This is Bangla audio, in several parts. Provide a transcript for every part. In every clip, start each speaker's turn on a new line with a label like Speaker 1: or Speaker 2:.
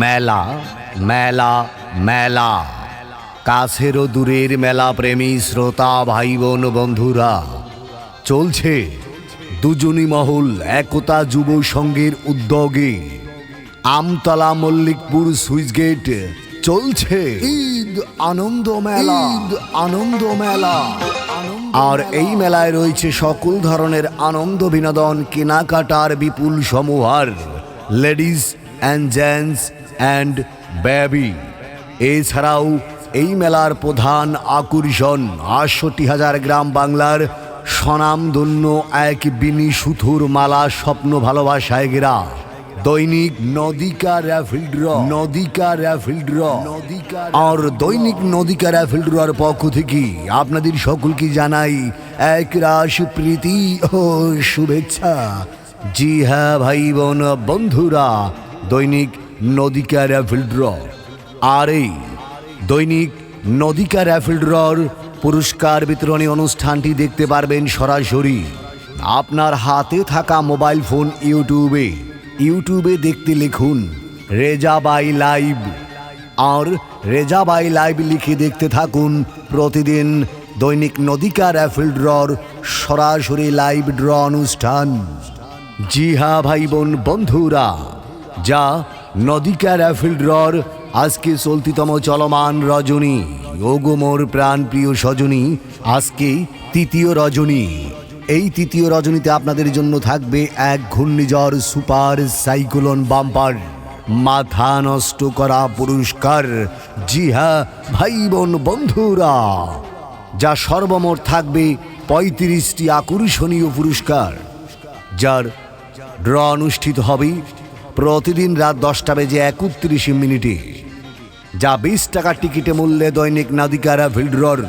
Speaker 1: মেলা মেলা মেলা, কাছের ও দূরের মেলা প্রেমী শ্রোতা ভাই বোন বন্ধুরা, চলছে দুজনী মহল একতা যুব সংঘের উদ্যোগে আমতলা মল্লিকপুর সুইচগেট চলছে ঈদ আনন্দ মেলা। ঈদ আনন্দ মেলা, আর এই মেলায় রয়েছে সকল ধরনের আনন্দ বিনোদন, কেনাকাটার বিপুল সমাহার, ladies and gents and baby. এছাড়াও এই মেলার প্রধান আকর্ষণ ৬৮,০০০ গ্রাম বাংলার স্বনামধন্য এক বিনি সুথুর মালা, স্বপ্ন ভালোবাসায় ঘেরা দৈনিক নদিকা র্যাফেল ড্র। আর দৈনিক নদিকা র্যাফেল ড্রর পক্ষ থেকে আপনাদের সকলকে জানাই এক রাশ প্রীতি ও শুভেচ্ছা। জি হ্যাঁ ভাই বোন বন্ধুরা, দৈনিক নদিকা র্যাফেল ড্র, আর এই দৈনিক নদিকা র্যাফেল ড্রর পুরস্কার বিতরণী অনুষ্ঠানটি দেখতে পারবেন সরাসরি আপনার হাতে থাকা মোবাইল ফোন। ইউটিউবে দেখতে লিখুন রেজা বাই লাইভ, আর রেজা বাই লাইভ লিখে দেখতে থাকুন প্রতিদিন দৈনিক নদিকা র্যাফেল ড্রর সরাসরি লাইভ ড্র অনুষ্ঠান। জি হ্যাঁ ভাই বোন বন্ধুরা, যা নদিকা র্যাফেল ড্রর আজকে চলতিতম চলমান রজনী। ওগো মোর প্রাণ প্রিয় সজনী, আজকে তৃতীয় রজনী। এই তৃতীয় রজনীতে আপনাদের জন্য থাকবে এক ঘূর্ণিঝড় সুপার সাইক্লোন বাম্পার মাথা নষ্ট করা পুরস্কার। জি হ্যাঁ ভাই বোন বন্ধুরা, যা সর্বমোট থাকবে ৩৫টি আকর্ষণীয় পুরস্কার, যার ড্র অনুষ্ঠিত হবে প্রতিদিন রাত 10:31 যা 20 টাকা টিকিটে মূল্যে। দৈনিক নদিকা র্যাফেল ড্রর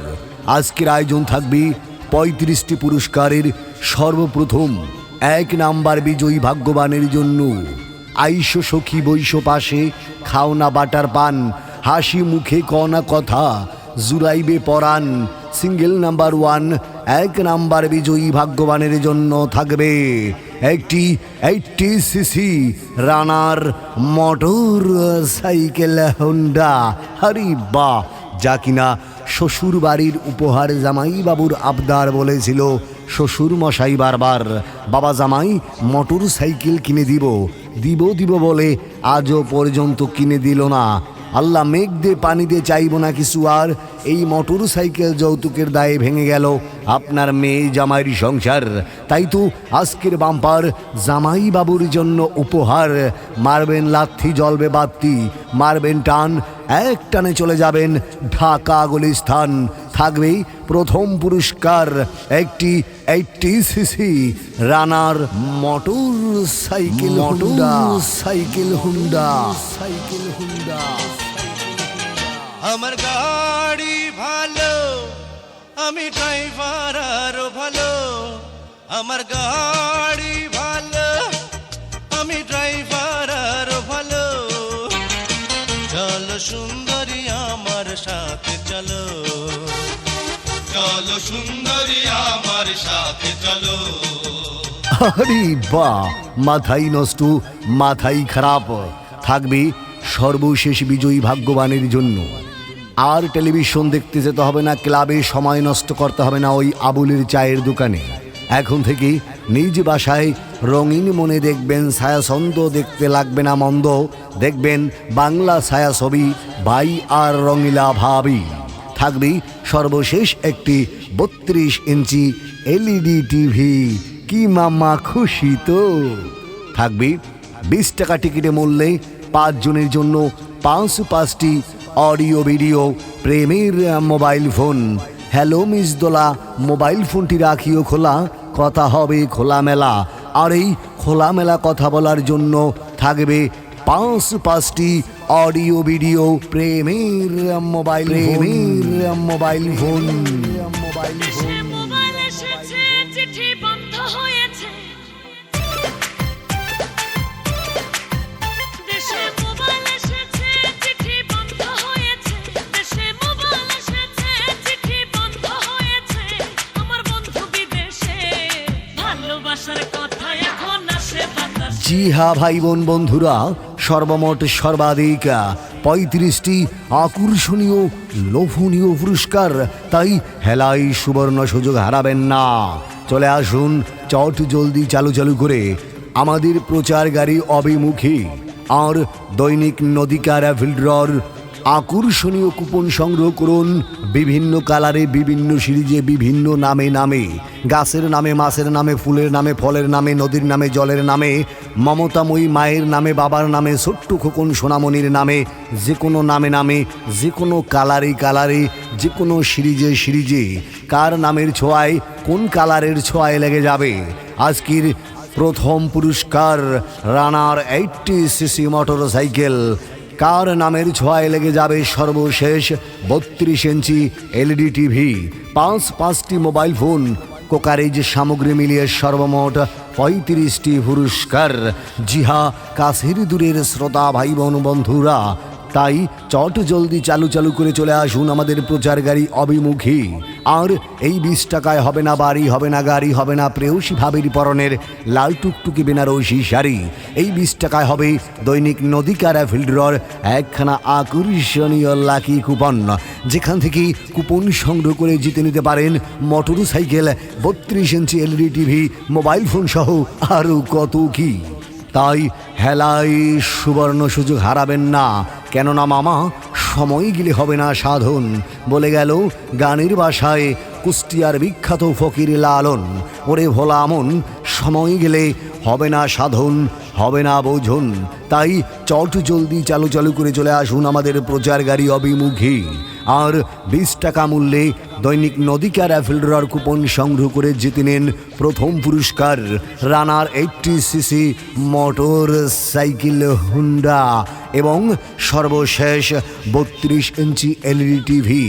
Speaker 1: আজকের আয়োজন থাকবে 35টি পুরস্কারের। সর্বপ্রথম 1 নাম্বার বিজয়ী ভাগ্যবানের জন্য আইসো সখী বৈশো পাশে, খাওনা বাটার পান, হাসি মুখে কনা কথা, জুড়াইবে পরাণ। সিঙ্গেল নাম্বার 1 1 নাম্বার বিজয়ী ভাগ্যবানের জন্য থাকবে একটি 80cc রানার মোটর সাইকেল হুন্ডা। আরে বাহ, যা কিনা শ্বশুর বাড়ির উপহার। জামাই বাবুর আবদার বলেছিল শ্বশুর মশাই বারবার, বাবা জামাই মোটর সাইকেল কিনে দিব বলে আজও পর্যন্ত কিনে দিল না। আল্লাহ মেঘ দিয়ে পানি দিয়ে চাইব না কিছু আর। এই মোটর সাইকেল যৌতুকের দায়ে ভেঙে গেল আপনার মেয়ে জামাইয়ের সংসার। তাই তো আজকের বাম্পার জামাই বাবুর জন্য উপহার। মারবেন লাথি জ্বলবে বাতি, মারবেন টান এক টানে চলে যাবেন ঢাকা গুলিস্তান। থাকবে প্রথম পুরস্কার একটি 80cc রানার মোটর সাইকেল হুন্ডা।
Speaker 2: আমার গাড়ি ভালো, আমি ড্রাইভার আরো ভালো। আমার গাড়ি ভালো, আমি ড্রাইভার আরো ভালো। চলো সুন্দরী আমার সাথে চলো, চলো সুন্দরী আমার সাথে চলো।
Speaker 1: আরে বাহ, মাথাই নষ্ট, মাথাই খারাপ। থাকবে সর্বশেষ বিজয়ী ভাগ্যবানের জন্য আর টেলিভিশন দেখতে যেতে হবে না, ক্লাবে সময় নষ্ট করতে হবে না ওই আবুলের চায়ের দোকানে। এখন থেকে নিজ বাসায় রঙিন মনে দেখবেন ছায়াছন্দ, দেখতে লাগবে না মন্দ। দেখবেন বাংলা ছায়াছবি ভাই আর রঙিলা ভাবি। থাকবে সর্বশেষ একটি 32 ইঞ্চি LED টিভি। কি মামা খুশি তো? থাকবে 20 টাকা টিকিটে মূল্যে 5 জনের জন্য 5টি অডিও ভিডিও প্রেমের মোবাইল ফোন। হ্যালো মিস দোলা, মোবাইল ফোনটি রাখিও খোলা, কথা হবে খোলামেলা। আর এই খোলামেলা কথা বলার জন্য থাকবে 5টি অডিও ভিডিও প্রেমের মোবাইল ফোন। জি হ্যাঁ ভাই বোন বন্ধুরা, সর্বমোট সর্বাধিক 35টি আকর্ষণীয় লোভনীয় পুরস্কার। তাই হেলাই সুবর্ণ সুযোগ হারাবেন না। চলে আসুন চট জলদি চালু করে আমাদের প্রচার গাড়ি অভিমুখী। আর দৈনিক নদীকা র্যাফেল ড্রর আকর্ষণীয় কুপন সংগ্রহ করুন বিভিন্ন কালারে, বিভিন্ন সিরিজে, বিভিন্ন নামে, গাছের নামে, মাছের নামে, ফুলের নামে, ফলের নামে, নদীর নামে, জলের নামে, মমতাময়ী মায়ের নামে, বাবার নামে, ছোট্ট খোকন সোনামণির নামে, যে কোনো নামে, যে কোনো কালারে, যে কোনো সিরিজে কার নামের ছোঁয়ায়, কোন কালারের ছোঁয়ায় লেগে যাবে। আজকের প্রথম পুরস্কার রানার 80cc মোটরসাইকেল। কার নামের ছোঁয়ায় লেগে যাবে সর্বশেষ 32 ইঞ্চি এলইডি টিভি, 5টি মোবাইল ফোন, কোকারেজ সামগ্রী মিলিয়ে সর্বমোট 35টি পুরস্কার। জি হ্যাঁ, কাছের দূরের শ্রোতা ভাই বোন বন্ধুরা, তাই চট জলদি চালু করে চলে আসুন আমাদের প্রচার গাড়ি অভিমুখী। আর এই 20 টাকায় হবে না বাড়ি, হবে না গাড়ি, হবে না প্রেয়সী ভাবের পরনের লাল টুকটুকি বেনারসি শাড়ি। এই 20 টাকায় হবে দৈনিক নদীকা র্যাফেল ড্রর একখানা আকর্ষণীয় লাকি কুপন, যেখান থেকে কুপন সংগ্রহ করে জিতে নিতে পারেন motorcycle, 32 inch LED TV, mobile phone সহ আরও কত কি। তাই হেলাই সুবর্ণ সুযোগ হারাবেন না, কেননা মামা সময় গেলে হবে না সাধন, বলে গেল গানের ভাষায় কুষ্টিয়ার বিখ্যাত ফকির লালন। ওরে ভোলা মন, সময় গেলে হবে না সাধন, হবে না বোঝন। তাই চট জলদি চালু করে চলে আসুন আমাদের প্রচার গাড়ি অভিমুখী। আর 20 টাকা মূল্যে দৈনিক নদীকা র্যাফেল ড্রর কুপন সংগ্রহ করে জিতে নিন প্রথম পুরস্কার রানার 80cc মোটরসাইকেল হুন্ডা এবং সর্বশেষ 32 ইঞ্চি এলইডি টিভি,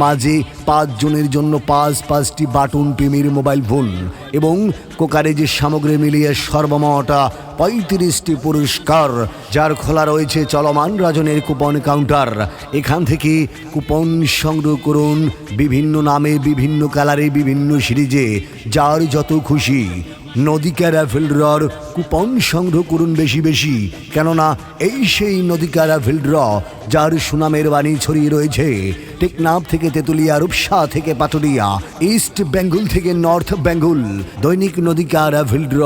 Speaker 1: মাঝে 5 জনের জন্য 5টি বাটন প্রেমের মোবাইল ফোন এবং কোকারেজের সামগ্রী মিলিয়ে সর্বমোট 35টি পুরস্কার, যার খোলা রয়েছে চলমান রাজনের কুপন কাউন্টার। এখান থেকে কুপন সংগ্রহ করুন বিভিন্ন নামে, বিভিন্ন কালারে, বিভিন্ন সিরিজে, যার যত খুশি। নদীকা র্যাফেল ড্রর কুপন সংগ্রহ করুন বেশি, কেননা এই সেই নদীকা র্যাফেল ড্র যার সুনামের বাণী ছড়িয়ে রয়েছে টেকনাফ থেকে তেঁতুলিয়া, রূপসা থেকে পাটুরিয়া, ইস্ট বেঙ্গল থেকে নর্থ বেঙ্গল। দৈনিক নদীকা র্যাফেল ড্র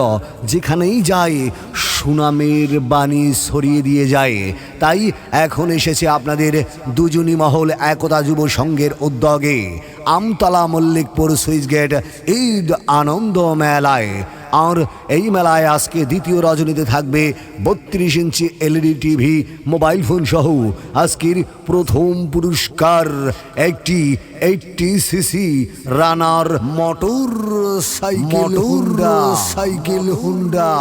Speaker 1: যেখানেই যায় সুনামের বাণী ছড়িয়ে দিয়ে যায়। তাই এখন এসেছে আপনাদের দুজনী মহল একতা যুব সংঘের উদ্যোগে আমতলা মল্লিকপুর সুইচ গেট ঈদ আনন্দ মেলায়। আর এই মেলায় আজকে দ্বিতীয় রজনীতে থাকবে 32 inch LED TV, mobile phone সহ আজকের প্রথম পুরস্কার একটি 80cc রানার মোটরসাইকেল হুন্ডা।